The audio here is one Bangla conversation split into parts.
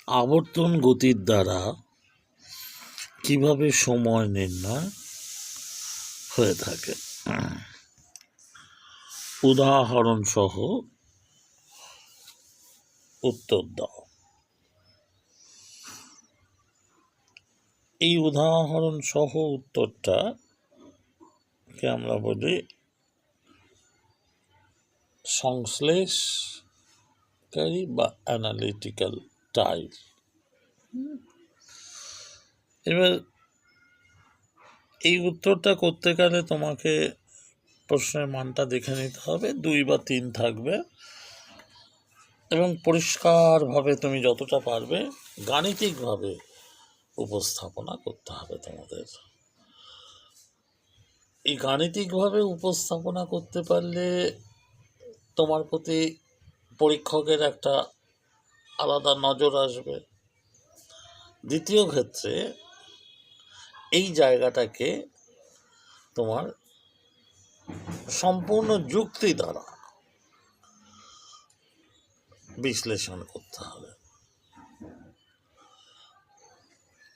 আবর্তন গতির দ্বারা কিভাবে সময় নির্ণয় হয়ে থাকে উদাহরণ সহ উত্তর দাও। এই উদাহরণ সহ উত্তরটাকে আমরা বলি সংশ্লেষকারী বা অ্যানালিটিক্যাল টাইপ। এবার এই উত্তরটা করতে গেলে তোমাকে প্রশ্নের মানটা দেখে নিতে হবে, 2 বা 3 থাকবে, এবং পরিষ্কারভাবে তুমি যতটা পারবে গাণিতিকভাবে উপস্থাপনা করতে হবে তোমাদের। এই গাণিতিকভাবে উপস্থাপনা করতে পারলে তোমার প্রতি পরীক্ষকের একটা আলাদা নজর আসবে। দ্বিতীয় ক্ষেত্রে এই জায়গাটাকে তোমার সম্পূর্ণ যুক্তি দ্বারা বিশ্লেষণ করতে হবে।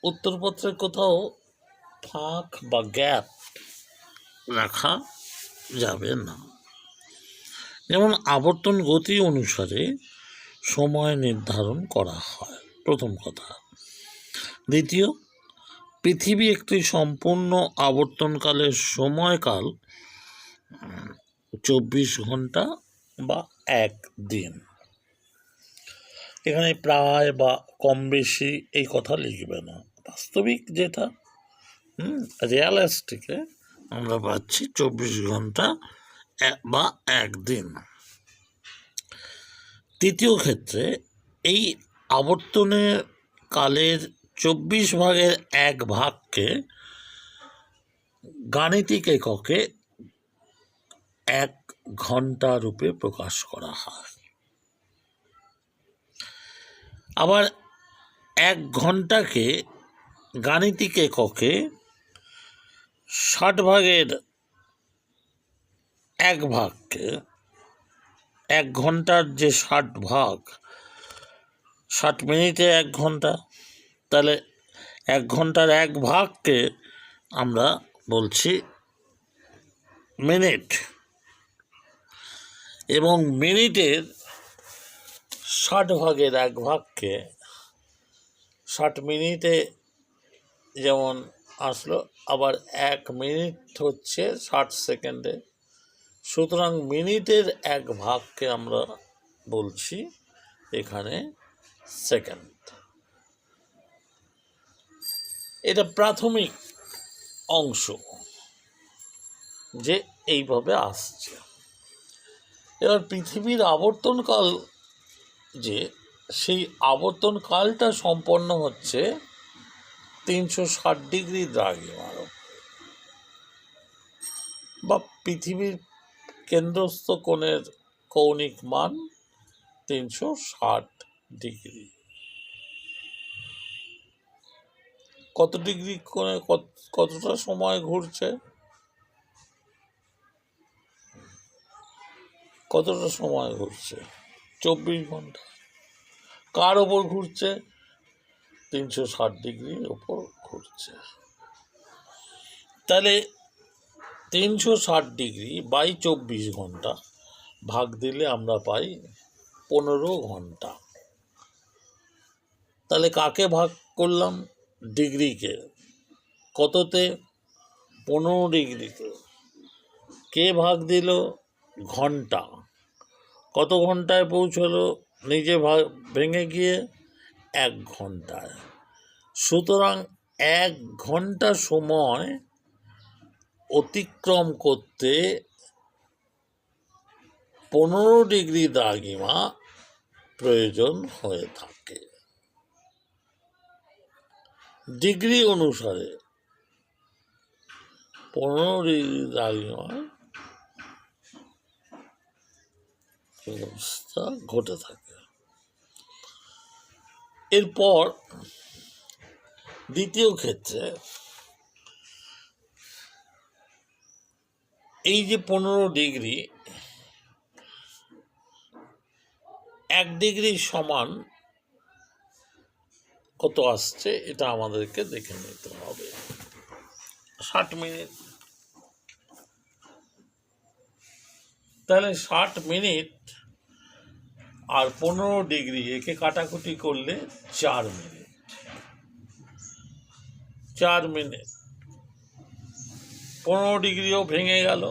উত্তরপত্রের কোথাও ফাঁক বা গ্যাপ রাখা যাবে না। যেমন আবর্তন গতি অনুসারে সময় নির্ধারণ করা হয়, প্রথম কথা। দ্বিতীয়, পৃথিবী একটি সম্পূর্ণ আবর্তনকালের সময়কাল 24 ঘন্টা বা 1 দিন। এখানে প্রায় বা কম বেশি এই কথা লিখবে না, বাস্তবিক যেটা রিয়ালিস্টিকে আমরা পাচ্ছি 24 ঘন্টা বা 1 দিন। তৃতীয় ক্ষেত্রে এই আবর্তনের কালের 24 ভাগের 1 ভাগকে গাণিতিক এককে 1 ঘন্টা রূপে প্রকাশ করা হয়। আবার 1 ঘন্টাকে গাণিতিক এককে 60 ভাগের 1 ভাগকে, 1 ঘন্টার যে 60 ভাগ, 60 মিনিটে 1 ঘন্টা, তাহলে 1 ঘন্টার 1 ভাগকে আমরা বলছি মিনিট, এবং মিনিটের 60 ভাগের 1 ভাগকে, 60 মিনিটে যেমন আসলো, আবার 1 মিনিট হচ্ছে 60 সেকেন্ডে, সুতরাং মিনিটের 1 ভাগকে আমরা বলছি এখানে সেকেন্ড। এটা প্রাথমিক অংশ যে এইভাবে আসছে। এবার পৃথিবীর আবর্তনকাল, যে সেই আবর্তনকালটা সম্পন্ন হচ্ছে 360 ডিগ্রি দ্রাঘিমার, বা পৃথিবীর কেন্দ্রস্থ কোণের কৌণিক মান 360 ডিগ্রি। কত ডিগ্রি কোণে কতটা সময় ঘুরছে? কতটা সময় ঘুরছে? 24 ঘন্টা। কার ওপর ঘুরছে? 360 ডিগ্রির ওপর ঘুরছে। তাহলে 360 ডিগ্রি বাই 24 ঘন্টা ভাগ দিলে আমরা পাই 15 ঘন্টা। তাহলে কাকে ভাগ করলাম? ডিগ্রিকে। কততে? 15 ডিগ্রিতে। কে ভাগ দিল? ঘন্টা। কত ঘন্টায় পৌঁছলো? নিজে ভেঙে গিয়ে 1 ঘন্টায়। সুতরাং 1 ঘন্টা সময় অতিক্রম করতে 15 ডিগ্রি দ্রাঘিমা প্রয়োজন হয়ে থাকে। ডিগ্রি অনুসারে 15 ডিগ্রি দ্রাঘিমায় অবস্থা ঘটে থাকে। এরপর দ্বিতীয় ক্ষেত্রে এই যে 15 ডিগ্রি, 1 ডিগ্রি সমান কত আসছে এটা আমাদেরকে দেখে নিতে হবে। 60 মিনিট, তাহলে 60 মিনিট আর 15 ডিগ্রি একে কাটাকুটি করলে 4 মিনিট। 4 মিনিট 15 ডিগ্রিও ভেঙে গেল,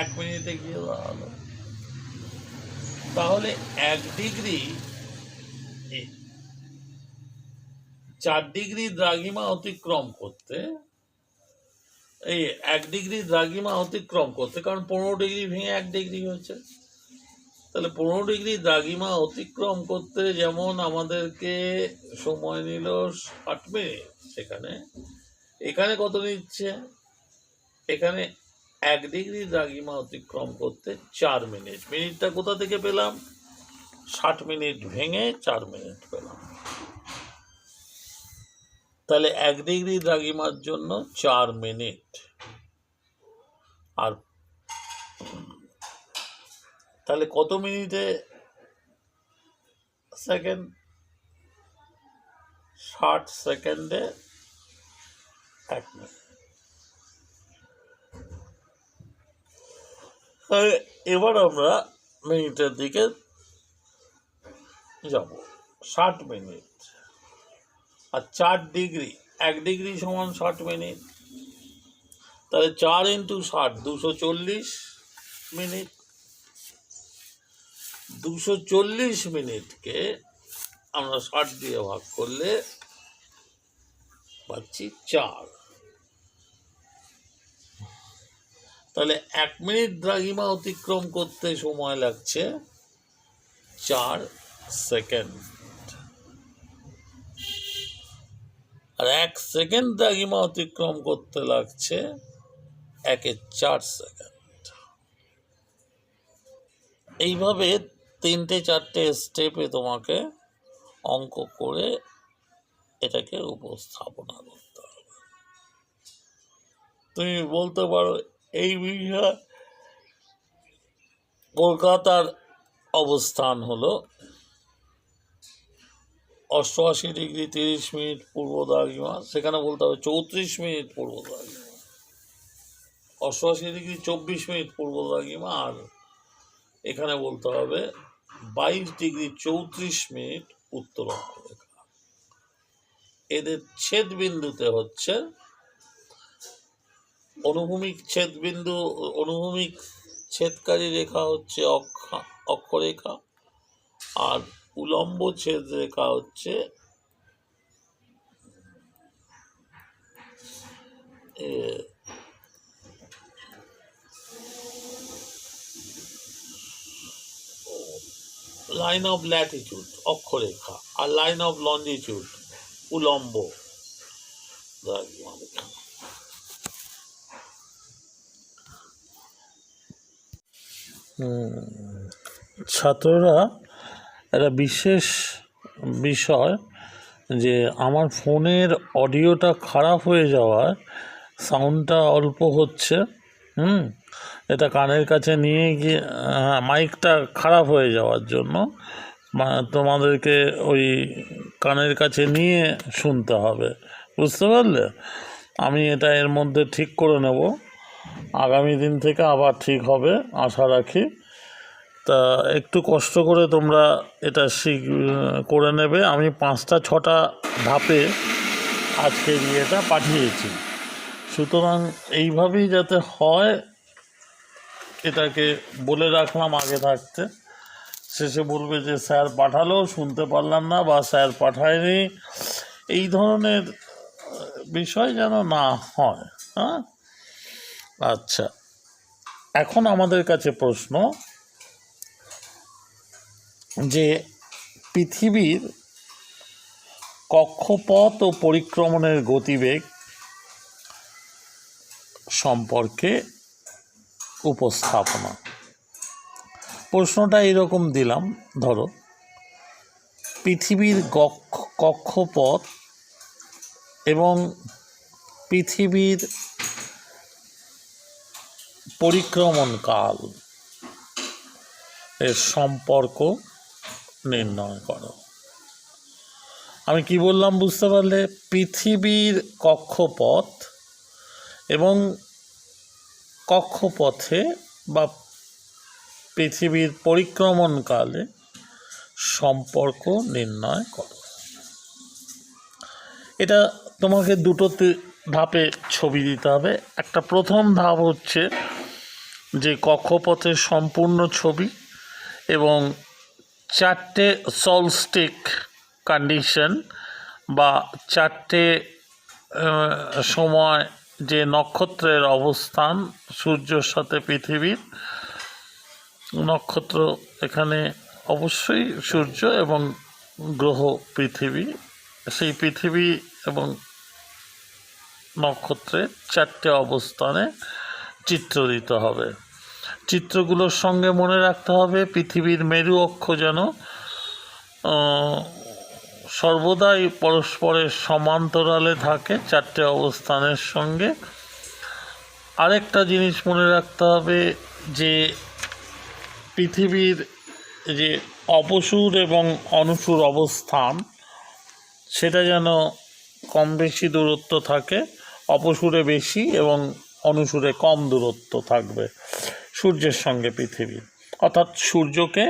1 মিনিটে গিয়ে দাঁড়ালো। তাহলে 1 ডিগ্রি 4 ডিগ্রি দ্রাঘিমা অতিক্রম করতে, এই 1 ডিগ্রি দ্রাঘিমা অতিক্রম করতে, কারণ 15 ডিগ্রি ভেঙে 1 ডিগ্রি হয়েছে, তাহলে 15 ডিগ্রি দ্রাঘিমা অতিক্রম করতে যেমন আমাদেরকে সময় নিল 60 মিনিট, এখানে কত নিচ্ছে, এখানে 1 ডিগ্রি দ্রাঘিমা অতিক্রম করতে 4 মিনিট। মিনিটটা কোথা থেকে পেলাম? 60 মিনিট ভেঙে 4 মিনিট পেলাম। তাহলে 1 ডিগ্রি দ্রাঘিমার জন্য 4 মিনিট, আর তাহলে কত মিনিটে সেকেন্ড? 60 সেকেন্ডে 1 মিনিট। এবার আমরা মিনিটের দিকে যাব। 60 মিনিট আর 4 ডিগ্রি, 1 ডিগ্রি সমান 60 মিনিট, তাহলে 4 × 60 240 মিনিট। 240 মিনিটকে আমরা 60 দিয়ে ভাগ করলে পাচ্ছি 4। তাহলে 1 মিনিট দ্রাঘিমা অতিক্রম করতে সময় লাগছে 4 সেকেন্ড, আর 1 সেকেন্ড দ্রাঘিমা অতিক্রম করতে লাগছে 1/4 সেকেন্ড। এইভাবে 3-4টে স্টেপে তোমাকে অঙ্ক করে এটাকে উপস্থাপনা করতে হবে। তুমি বলতে পারো এই বিষয় কলকাতার অবস্থান হলো 88 ডিগ্রি 30 মিনিট পূর্ব দ্রাঘিমা, সেখানে বলতে হবে 34 মিনিট পূর্ব দ্রাঘিমা। 88 ডিগ্রি 24 মিনিট পূর্ব দ্রাঘিমা, আর এখানে বলতে হবে 22 ডিগ্রি 34 মিনিট উত্তর অক্ষরেখা। এদের ছেদ বিন্দুতে হচ্ছে অনুভূমিক ছেদ বিন্দু, অনুভূমিক ছেদকারী রেখা হচ্ছে অক্ষরেখা, আর উলম্ব ছেদ রেখা হচ্ছে লাইন অফ ল্যাটিটিউড অক্ষরেখা, আর লাইন অফ লঞ্জিটিউড উলম্ব দ্রাঘিমা রেখা। ছাত্ররা একটা বিশেষ বিষয় যে আমার ফোনের অডিওটা খারাপ হয়ে যাওয়ার, সাউন্ডটা অল্প হচ্ছে, এটা কানের কাছে নিয়ে গিয়ে মাইকটা খারাপ হয়ে যাওয়ার জন্য তোমাদেরকে ওই কানের কাছে নিয়ে শুনতে হবে, বুঝতে পারলে? আমি এটা এর মধ্যে ঠিক করে নেব, আগামী দিন থেকে আবার ঠিক হবে আশা রাখি। তা একটু কষ্ট করে তোমরা এটা করে নেবে। আমি 5-6টা ধাপে আজকে এটা পাঠিয়েছি, সুতরাং এইভাবেই যাতে হয় এটাকে বলে রাখলাম আগে থাকতে। শেষে বলবে যে স্যার পাঠালেও শুনতে পারলাম না, বা স্যার পাঠায়নি, এই ধরনের বিষয় যেন না হয়। হ্যাঁ, আচ্ছা, এখন আমাদের কাছে প্রশ্ন যে পৃথিবীর কক্ষপথ ও পরিক্রমণের গতিবেগ সম্পর্কে উপস্থাপনা। প্রশ্নটা এরকম দিলাম, ধরো পৃথিবীর কক্ষপথ এবং পৃথিবীর পরিক্রমণ কাল এর সম্পর্ক নির্ণয় করো। আমি কি বললাম বুঝতে পারলে? পৃথিবীর কক্ষপথ এবং কক্ষপথে বা পৃথিবীর পরিক্রমণকালে সম্পর্ক নির্ণয় করো। এটা তোমাকে দুটো ধাপে ছবি দিতে হবে। একটা প্রথম ধাপ হচ্ছে যে কক্ষপথের সম্পূর্ণ ছবি এবং 4টে সলস্টিক কন্ডিশন বা 4টে সময় যে নক্ষত্রের অবস্থান, সূর্যের সাথে পৃথিবীর নক্ষত্র, এখানে অবশ্যই সূর্য এবং গ্রহ পৃথিবী, সেই পৃথিবী এবং নক্ষত্রের 4টে অবস্থানে চিত্র দিতে হবে। চিত্রগুলোর সঙ্গে মনে রাখতে হবে পৃথিবীর মেরু অক্ষ যেন সর্বদাই পরস্পরের সমান্তরালে থাকে 4টে অবস্থানের সঙ্গে। আরেকটা জিনিস মনে রাখতে হবে যে পৃথিবীর যে অপসূর এবং অনুসূর অবস্থান, সেটা যেন কম বেশি দূরত্ব থাকে, অপসূরে বেশি এবং অনুসূরে কম দূরত্ব থাকবে সূর্যের সঙ্গে পৃথিবীর। অর্থাৎ সূর্যকে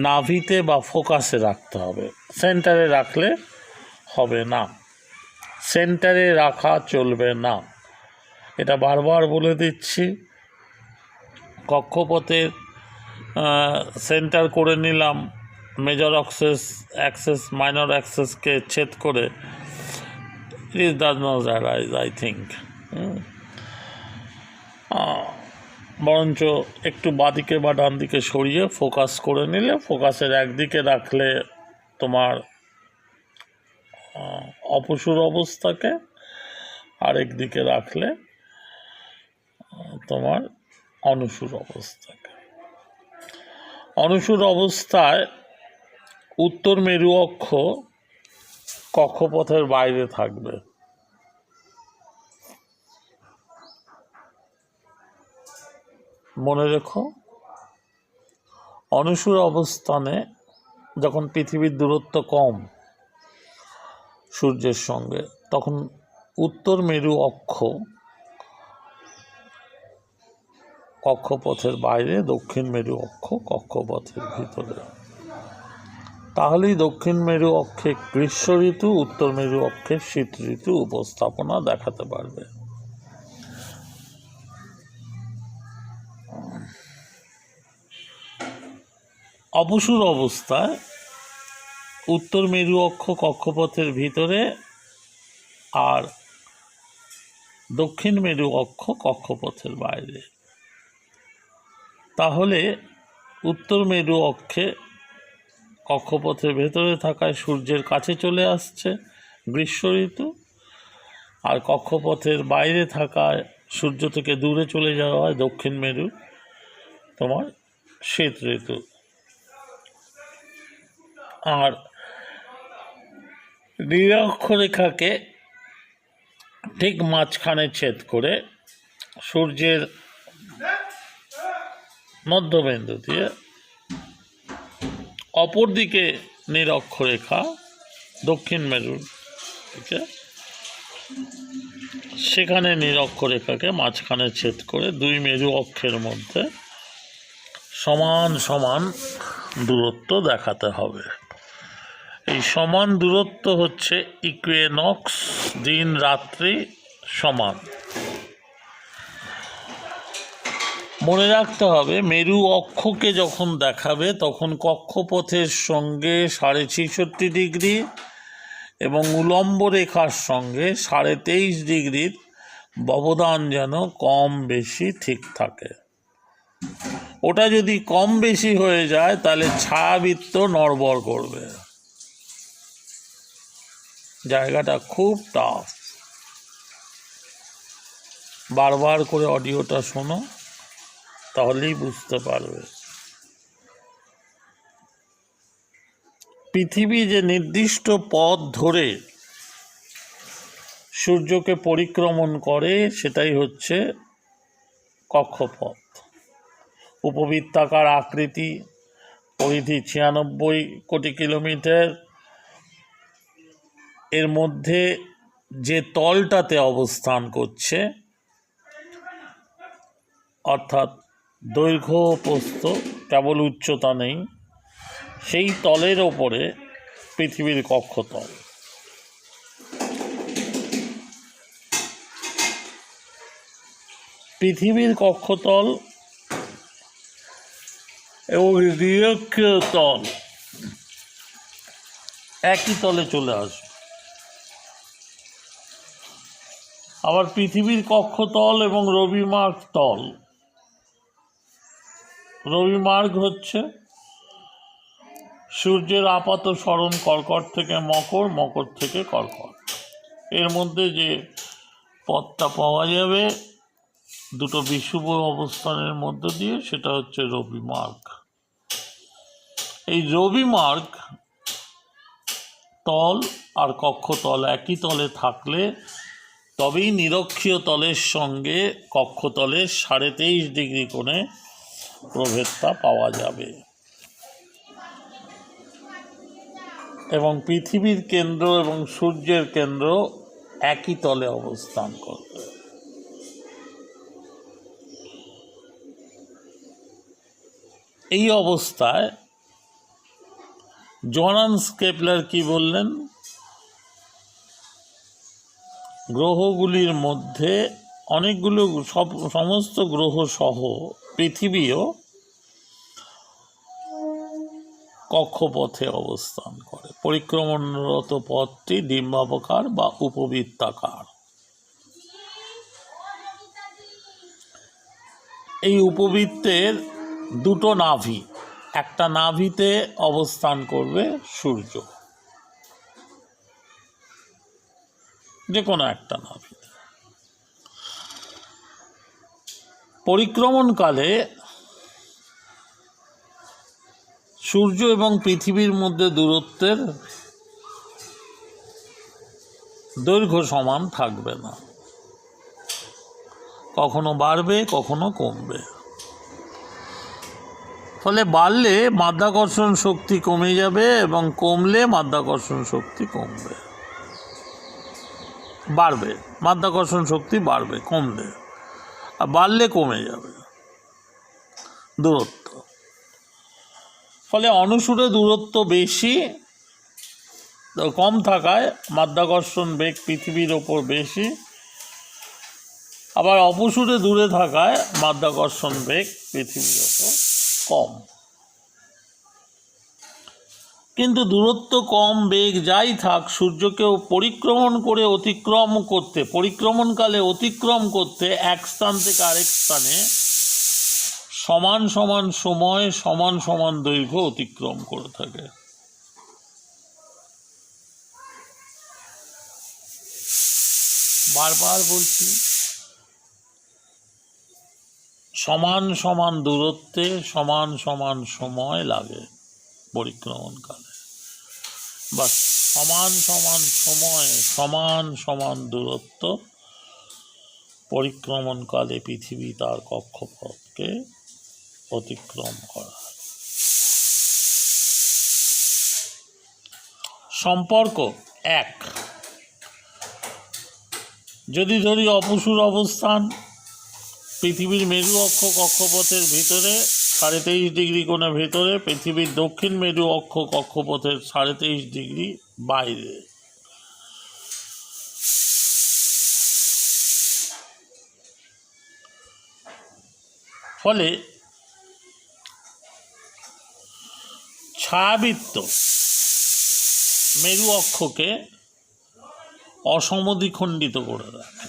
নাভিতে বা ফোকাসে রাখতে হবে, সেন্টারে রাখলে হবে না, সেন্টারে রাখা চলবে না। এটা বারবার বলে দিচ্ছি। কক্ষপথের সেন্টার করে নিলাম, মেজর অ্যাক্সেস মাইনর অ্যাক্সেসকে ছেদ করে, it does not arise I think. বরঞ্চ একটু বাঁদিকে বা ডান দিকে সরিয়ে ফোকাস করে নিলে, ফোকাসের একদিকে রাখলে তোমার অপসূর অবস্থাকে, আরেক দিকে রাখলে তোমার অনুসূর অবস্থাকে। অনুসূর অবস্থায় উত্তর মেরু অক্ষ কক্ষপথের বাইরে থাকবে। মনে রেখো, অনুসূর অবস্থানে যখন পৃথিবীর দূরত্ব কম সূর্যের সঙ্গে, তখন উত্তর মেরু অক্ষ কক্ষপথের বাইরে, দক্ষিণ মেরু অক্ষ কক্ষপথের ভিতরে। তাহলেই দক্ষিণ মেরু অক্ষে গ্রীষ্ম ঋতু, উত্তর মেরু অক্ষে শীত ঋতু উপস্থাপনা দেখাতে পারবে। অপসূর অবস্থায় উত্তর মেরু অক্ষ কক্ষপথের ভিতরে আর দক্ষিণ মেরু অক্ষ কক্ষপথের বাইরে। তাহলে উত্তর মেরু অক্ষে কক্ষপথের ভেতরে থাকায় সূর্যের কাছে চলে আসছে গ্রীষ্ম ঋতু, আর কক্ষপথের বাইরে থাকায় সূর্য থেকে দূরে চলে যাওয়ায় দক্ষিণ মেরু তোমার শীত ঋতু। আর নিরক্ষরেখাকে ঠিক মাঝখানে ছেদ করে সূর্যের মধ্যবিন্দু দিয়ে অপর দিকে নিরক্ষরেখা দক্ষিণ মেরুর দিকে, সেখানে নিরক্ষরেখাকে মাঝখানে ছেদ করে দুই মেরু অক্ষের মধ্যে সমান সমান দূরত্ব দেখাতে হবে। এই সমান দূরত্ব হচ্ছে ইকুইনক্স, দিন রাত্রি সমান। মনে রাখতে হবে মেরু অক্ষকে যখন দেখাবে তখন কক্ষপথের সঙ্গে 66.5 ডিগ্রি এবং উলম্ব রেখার সঙ্গে 23.5 ডিগ্রির ব্যবধান যেন কম বেশি ঠিক থাকে। ওটা যদি কম বেশি হয়ে যায় তাহলে ছায়াবৃত্ত নড়বড় করবে। জায়গাটা খুব টাফ। বারবার করে অডিওটা শোনো, তাহলেই বুঝতে পারবে। পৃথিবী যে নির্দিষ্ট পথ ধরে সূর্যকে পরিক্রমণ করে সেটাই হচ্ছে কক্ষপথ। উপবৃত্তাকার আকৃতি, পরিধি 96 কোটি কিলোমিটার, এর মধ্যে যে তলটাতে অবস্থান করছে, অর্থাৎ দৈর্ঘ্য প্রস্থ, কেবল উচ্চতা নেই, সেই তলের ওপরে পৃথিবীর কক্ষতল। পৃথিবীর কক্ষতল এবং নিরক্ষীয় তল একই তলে চলে আসবে। আবার পৃথিবীর কক্ষতল এবং রবিমার্গ তল, রবিমার্গ হচ্ছে সূর্যের আপাত সরণ কর্কট থেকে মকর, মকর থেকে কর্কট, এর মধ্যে যে পথটা পাওয়া যাবে দুটো বিষুব অবস্থানের মধ্য দিয়ে, সেটা হচ্ছে রবিমার্গ। এই রবিমার্গ তল আর কক্ষতল একই তলে থাকলে তবেই নিরক্ষীয় তলের সঙ্গে কক্ষতলের 23.5 ডিগ্রি কোণে প্রভেদটা পাওয়া যাবে এবং পৃথিবীর কেন্দ্র এবং সূর্যের কেন্দ্র একই তলে অবস্থান করবে। এই অবস্থায় জোহানস কেপলার কি বললেন? গ্রহগুলির মধ্যে অনেকগুলো সমস্ত গ্রহ সহ পৃথিবীও কক্ষপথে অবস্থান করে। পরিক্রমণরত পথটি ডিম্বাকার বা উপবৃত্তাকার। এই উপবৃত্তের দুটো নাভি, একটা নাভিতে অবস্থান করবে সূর্য, যে কোনো একটা নাভিতে। পরিক্রমণকালে সূর্য এবং পৃথিবীর মধ্যে দূরত্বের দৈর্ঘ্য সমান থাকবে না, কখনো বাড়বে কখনো কমবে। ফলে বাড়লে মাধ্যাকর্ষণ শক্তি কমে যাবে এবং কমলে মাধ্যাকর্ষণ শক্তি কমবে। বাড়বে, মাধ্যাকর্ষণ শক্তি বাড়বে কমলে, আর বাড়লে কমে যাবে দূরত্ব। ফলে অনুসুরে দূরত্ব বেশি, কম থাকায় মাধ্যাকর্ষণ বেগ পৃথিবীর ওপর বেশি, আবার অপসুরে দূরে থাকায় মাধ্যাকর্ষণ বেগ পৃথিবীর ওপর কম। কিন্তু দূরত্ব কম, বেগ যাই থাক, সূর্যকেও পরিক্রমণকালে অতিক্রম করতে এক স্থান থেকে আরেক স্থানে সমান সমান সময়, সমান সমান দৈর্ঘ্য অতিক্রম করে থাকে। বারবার বলছি, সমান সমান দূরত্বে সমান সমান সময় লাগে পরিক্রমণকালে, বা সমান সমান সময়ে সমান সমান দূরত্ব পরিক্রমণকালে পৃথিবী তার কক্ষপথকে অতিক্রম করা। সম্পর্ক এক। যদি ধরি অপসুর অবস্থান, পৃথিবীর মেরু অক্ষ কক্ষপথের ভিতরে 23.5 ডিগ্রি কোণে ভেতরে, পৃথিবীর দক্ষিণ মেরু অক্ষ কক্ষপথের 23.5 ডিগ্রি বাইরে। ফলে ছায়াবৃত্ত মেরু অক্ষকে অসমদ্বিখণ্ডিত করে রাখে।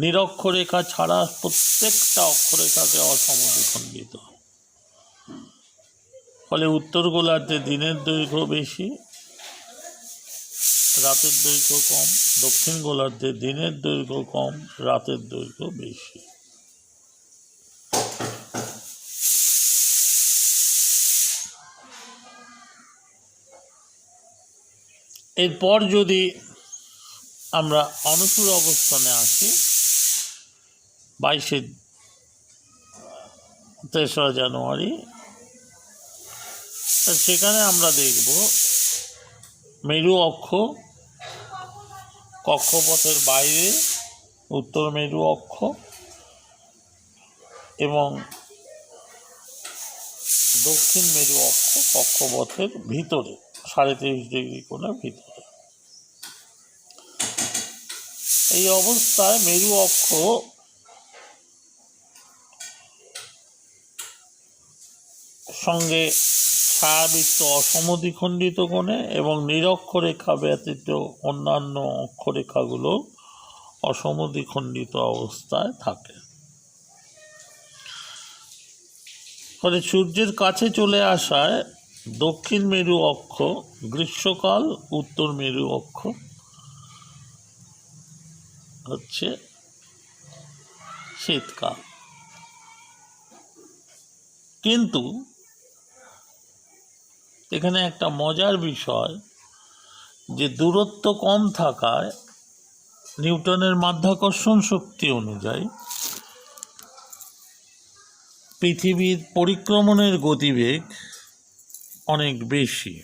নিরক্ষরেখা ছাড়া প্রত্যেকটা অক্ষরেখাকে অসমদ্বিখণ্ডিত। ফলে উত্তর গোলার্ধে দিনের দৈর্ঘ্য বেশি, রাতের দৈর্ঘ্য কম, দক্ষিণ গোলার্ধে দিনের দৈর্ঘ্য কম, রাতের দৈর্ঘ্য বেশি। এরপর যদি আমরা অনুসুর অবস্থানে আসি, 23 জানুয়ারি, সেখানে আমরা দেখব মেরু অক্ষ কক্ষপথের বাইরে, উত্তর মেরু অক্ষ এবং দক্ষিণ মেরু অক্ষ কক্ষপথের ভিতরে 23.5 কোণের ভিতরে। এই অবস্থায় মেরু অক্ষ সঙ্গে ছায়াবৃত্ত অসমদ্বিখণ্ডিত কোণে এবং নিরক্ষরেখা ব্যতীত অন্যান্য অক্ষরেখাগুলো অসমদ্বিখণ্ডিত অবস্থায় থাকে। ফলে সূর্যের কাছে চলে আসায় দক্ষিণ মেরু অক্ষ গ্রীষ্মকাল, উত্তর মেরু অক্ষ হচ্ছে শীতকাল। কিন্তু এখানে একটা মজার বিষয় যে দূরত্ব কম থাকায় নিউটনের মাধ্যাকর্ষণ শক্তি অনুযায়ী পৃথিবীর পরিক্রমণের গতিবেগ অনেক বেশি।